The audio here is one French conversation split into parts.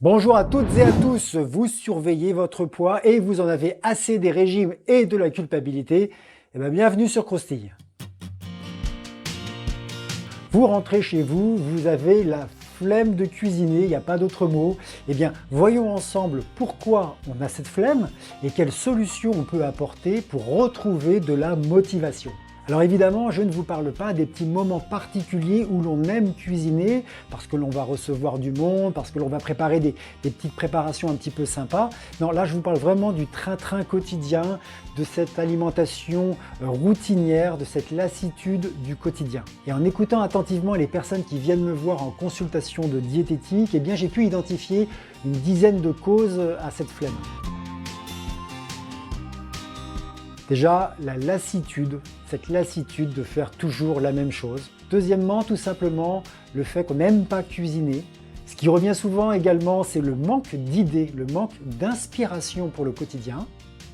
Bonjour à toutes et à tous, vous surveillez votre poids et vous en avez assez des régimes et de la culpabilité. Eh bien, bienvenue sur Croustille. Vous rentrez chez vous, vous avez la flemme de cuisiner, il n'y a pas d'autre mot. Eh bien, voyons ensemble pourquoi on a cette flemme et quelles solutions on peut apporter pour retrouver de la motivation. Alors évidemment, je ne vous parle pas des petits moments particuliers où l'on aime cuisiner, parce que l'on va recevoir du monde, parce que l'on va préparer des petites préparations un petit peu sympas. Non, là je vous parle vraiment du train-train quotidien, de cette alimentation routinière, de cette lassitude du quotidien. Et en écoutant attentivement les personnes qui viennent me voir en consultation de diététique, eh bien j'ai pu identifier une dizaine de causes à cette flemme. Déjà, la lassitude, cette lassitude de faire toujours la même chose. Deuxièmement, tout simplement, le fait qu'on n'aime pas cuisiner. Ce qui revient souvent également, c'est le manque d'idées, le manque d'inspiration pour le quotidien,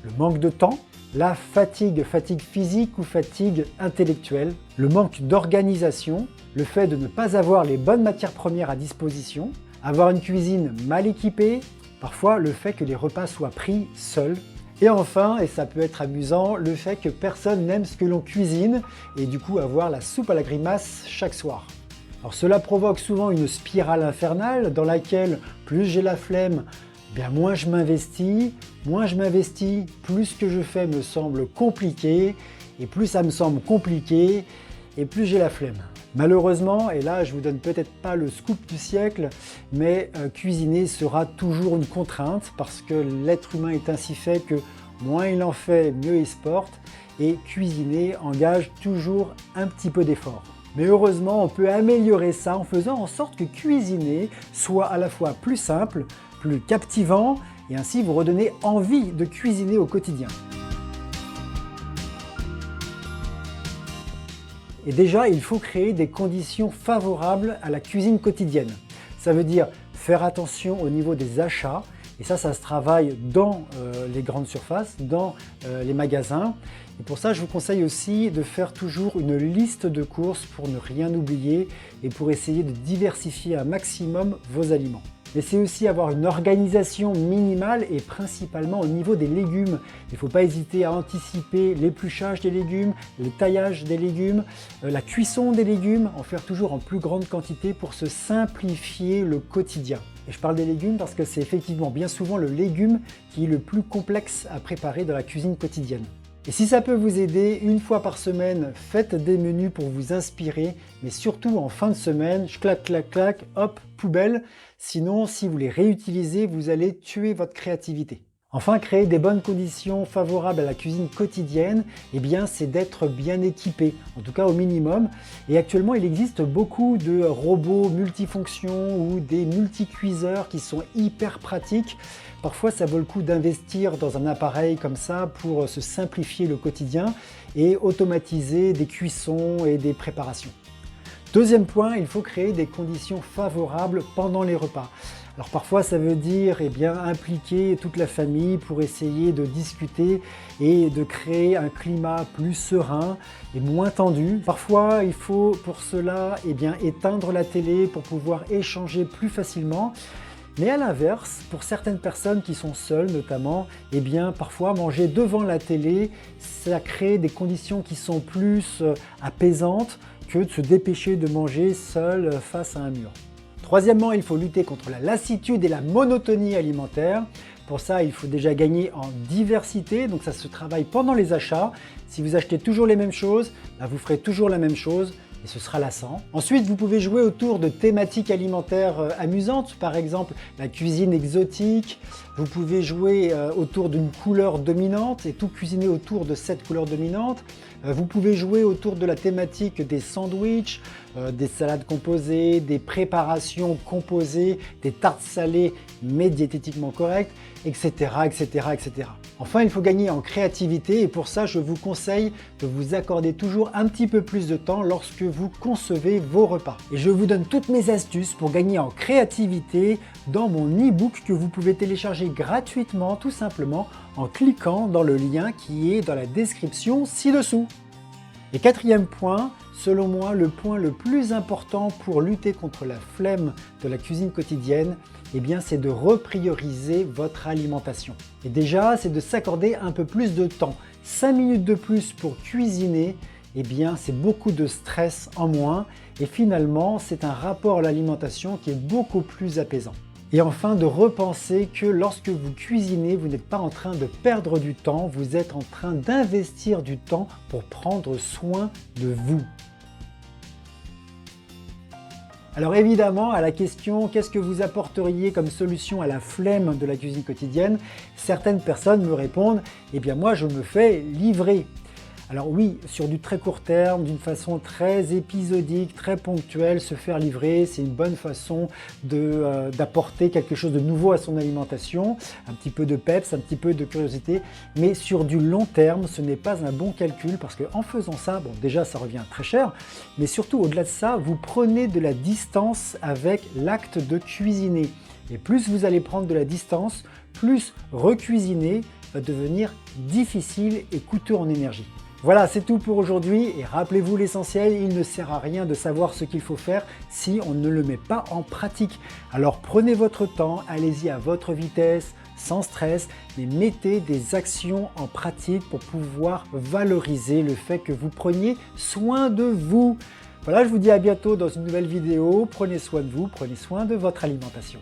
le manque de temps, la fatigue, fatigue physique ou fatigue intellectuelle, le manque d'organisation, le fait de ne pas avoir les bonnes matières premières à disposition, avoir une cuisine mal équipée, parfois le fait que les repas soient pris seuls. Et enfin, et ça peut être amusant, le fait que personne n'aime ce que l'on cuisine et du coup avoir la soupe à la grimace chaque soir. Alors cela provoque souvent une spirale infernale dans laquelle plus j'ai la flemme, bien moins je m'investis, plus ce que je fais me semble compliqué et plus ça me semble compliqué et plus j'ai la flemme. Malheureusement, et là je vous donne peut-être pas le scoop du siècle, mais cuisiner sera toujours une contrainte parce que l'être humain est ainsi fait que moins il en fait, mieux il se porte, et cuisiner engage toujours un petit peu d'effort. Mais heureusement, on peut améliorer ça en faisant en sorte que cuisiner soit à la fois plus simple, plus captivant, et ainsi vous redonner envie de cuisiner au quotidien. Et déjà, il faut créer des conditions favorables à la cuisine quotidienne. Ça veut dire faire attention au niveau des achats, et ça se travaille dans les grandes surfaces, dans les magasins. Et pour ça, je vous conseille aussi de faire toujours une liste de courses pour ne rien oublier et pour essayer de diversifier un maximum vos aliments. Mais c'est aussi avoir une organisation minimale et principalement au niveau des légumes. Il ne faut pas hésiter à anticiper l'épluchage des légumes, le taillage des légumes, la cuisson des légumes, en faire toujours en plus grande quantité pour se simplifier le quotidien. Et je parle des légumes parce que c'est effectivement bien souvent le légume qui est le plus complexe à préparer dans la cuisine quotidienne. Et si ça peut vous aider, une fois par semaine, faites des menus pour vous inspirer, mais surtout en fin de semaine, clac, clac, clac, hop, poubelle. Sinon, si vous les réutilisez, vous allez tuer votre créativité. Enfin, créer des bonnes conditions favorables à la cuisine quotidienne, eh bien, c'est d'être bien équipé, en tout cas au minimum. Et actuellement, il existe beaucoup de robots multifonctions ou des multicuiseurs qui sont hyper pratiques. Parfois, ça vaut le coup d'investir dans un appareil comme ça pour se simplifier le quotidien et automatiser des cuissons et des préparations. Deuxième point, il faut créer des conditions favorables pendant les repas. Alors parfois ça veut dire impliquer toute la famille pour essayer de discuter et de créer un climat plus serein et moins tendu. Parfois il faut pour cela éteindre la télé pour pouvoir échanger plus facilement. Mais à l'inverse, pour certaines personnes qui sont seules notamment, parfois manger devant la télé, ça crée des conditions qui sont plus apaisantes que de se dépêcher de manger seul face à un mur. Troisièmement, il faut lutter contre la lassitude et la monotonie alimentaire. Pour ça, il faut déjà gagner en diversité, donc ça se travaille pendant les achats. Si vous achetez toujours les mêmes choses, vous ferez toujours la même chose et ce sera lassant. Ensuite, vous pouvez jouer autour de thématiques alimentaires amusantes, par exemple la cuisine exotique. Vous pouvez jouer autour d'une couleur dominante et tout cuisiner autour de cette couleur dominante. Vous pouvez jouer autour de la thématique des sandwichs, des salades composées, des préparations composées, des tartes salées mais diététiquement correctes, etc., etc., etc. Enfin, il faut gagner en créativité et pour ça, je vous conseille de vous accorder toujours un petit peu plus de temps lorsque vous concevez vos repas. Et je vous donne toutes mes astuces pour gagner en créativité dans mon e-book que vous pouvez télécharger gratuitement, tout simplement en cliquant dans le lien qui est dans la description ci-dessous. Et quatrième point, selon moi, le point le plus important pour lutter contre la flemme de la cuisine quotidienne, eh bien, c'est de reprioriser votre alimentation. Et déjà, c'est de s'accorder un peu plus de temps. 5 minutes de plus pour cuisiner, eh bien, c'est beaucoup de stress en moins. Et finalement, c'est un rapport à l'alimentation qui est beaucoup plus apaisant. Et enfin, de repenser que lorsque vous cuisinez, vous n'êtes pas en train de perdre du temps, vous êtes en train d'investir du temps pour prendre soin de vous. Alors évidemment, à la question « Qu'est-ce que vous apporteriez comme solution à la flemme de la cuisine quotidienne ?» certaines personnes me répondent « Eh bien moi, je me fais livrer ». Alors oui, sur du très court terme, d'une façon très épisodique, très ponctuelle, se faire livrer, c'est une bonne façon d'apporter quelque chose de nouveau à son alimentation, un petit peu de peps, un petit peu de curiosité, mais sur du long terme, ce n'est pas un bon calcul parce qu'en faisant ça, bon déjà ça revient très cher, mais surtout au-delà de ça, vous prenez de la distance avec l'acte de cuisiner. Et plus vous allez prendre de la distance, plus recuisiner va devenir difficile et coûteux en énergie. Voilà, c'est tout pour aujourd'hui et rappelez-vous l'essentiel, il ne sert à rien de savoir ce qu'il faut faire si on ne le met pas en pratique. Alors prenez votre temps, allez-y à votre vitesse, sans stress, mais mettez des actions en pratique pour pouvoir valoriser le fait que vous preniez soin de vous. Voilà, je vous dis à bientôt dans une nouvelle vidéo. Prenez soin de vous, prenez soin de votre alimentation.